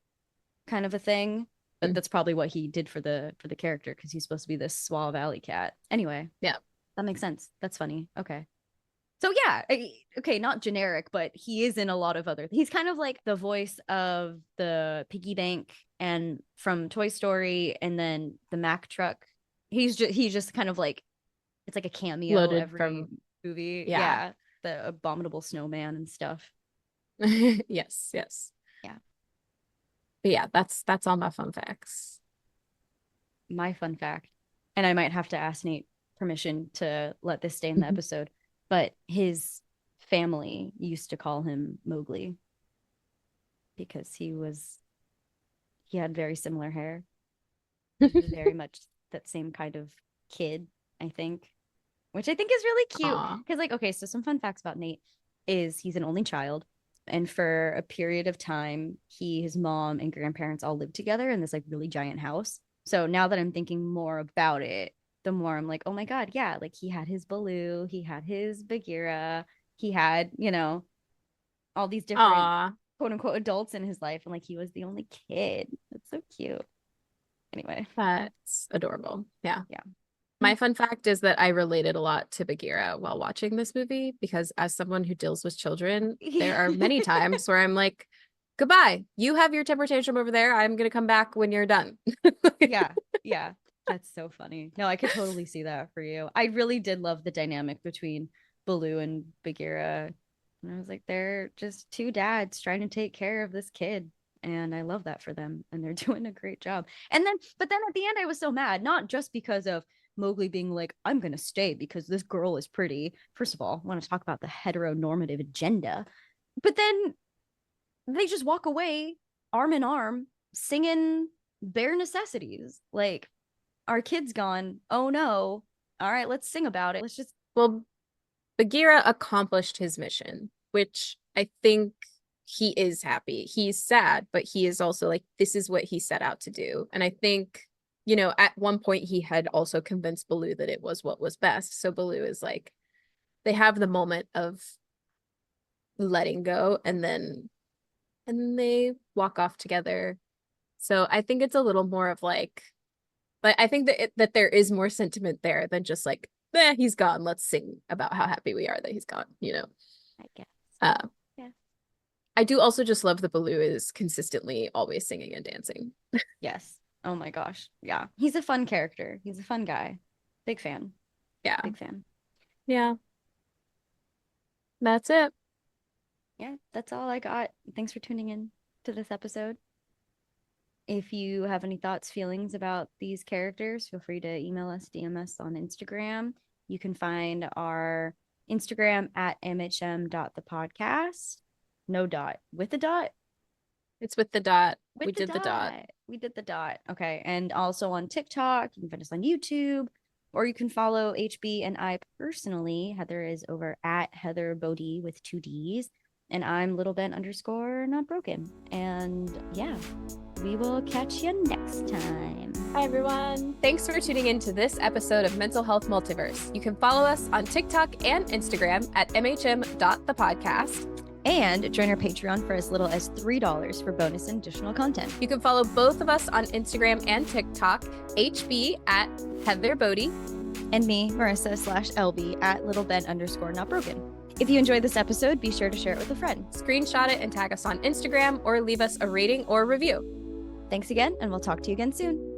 thing. But Mm. that's probably what he did for the character because he's supposed to be this suave alley cat. Anyway, Yeah. that makes sense. That's funny. Okay. So yeah, okay, not generic, but he is in a lot of other. He's kind of like the voice of the piggy bank and from Toy Story, and then the Mack truck. He's just kind of like it's like a cameo Loaded every from, movie. yeah. Yeah, the abominable snowman and stuff. Yes, yes. Yeah, But yeah, that's all my fun facts. my fun fact, and I might have to ask Nate permission to let this stay in the Mhm. episode, but his family used to call him Mowgli because he had very similar hair. He was very much that same kind of kid, I think, which I think is really cute. Aw. Because, like, okay, so some fun facts about Nate is he's an only child. And for a period of time, his mom, and grandparents all lived together in this like really giant house. So now that I'm thinking more about it, the more I'm like, oh my God, yeah, like he had his Baloo, he had his Bagheera, he had, all these different Aw. quote unquote adults in his life. And like he was the only kid. That's so cute. Anyway, That's adorable. Yeah. yeah. My fun fact is that I related a lot to Bagheera while watching this movie because as someone who deals with children, there are many times where I'm like, goodbye. You have your temper tantrum over there. I'm gonna come back when you're done. Yeah, yeah. That's so funny. No, I could totally see that for you. I really did love the dynamic between Baloo and Bagheera. And I was like, they're just two dads trying to take care of this kid. And I love that for them. And they're doing a great job. But then at the end, I was so mad, not just because of Mowgli being like, I'm going to stay because this girl is pretty. First of all, I want to talk about the heteronormative agenda. But then they just walk away arm in arm singing bare necessities. Like, our kid's gone. Oh no. All right, let's sing about it. Let's just Well, Bagheera accomplished his mission, which I think he is happy. He's sad, but he is also like, this is what he set out to do. And I think, at one point he had also convinced Baloo that it was what was best. So Baloo is like, they have the moment of letting go and then they walk off together. So I think it's a little more of like, but I think that there is more sentiment there than just like, he's gone. Let's sing about how happy we are that he's gone. I guess. Uh, Yeah. I do also just love that Baloo is consistently always singing and dancing. Yes. Oh my gosh. Yeah. He's a fun character. He's a fun guy. Big fan. Yeah. Big fan. Yeah. That's it. Yeah, that's all I got. Thanks for tuning in to this episode. If you have any thoughts, feelings about these characters, feel free to email us, DM us on Instagram. You can find our Instagram at mhm.thepodcast. No dot. With a dot? It's with the dot. With We the did the dot. dot. We did the dot. Okay. And also on TikTok, you can find us on YouTube, or you can follow HB and I personally. Heather is over at Heather Bodie with 2 Ds. And I'm little Ben underscore not broken. And yeah, we will catch you next time. Hi, everyone. Thanks for tuning in to this episode of Mental Health Multiverse. You can follow us on TikTok and Instagram at mhm.thepodcast. And join our Patreon for as little as $3 for bonus and additional content. You can follow both of us on Instagram and TikTok, HB at Heather Bodie. And me, Marissa/LB at little Ben underscore not broken. If you enjoyed this episode, be sure to share it with a friend. Screenshot it and tag us on Instagram or leave us a rating or review. Thanks again, and we'll talk to you again soon.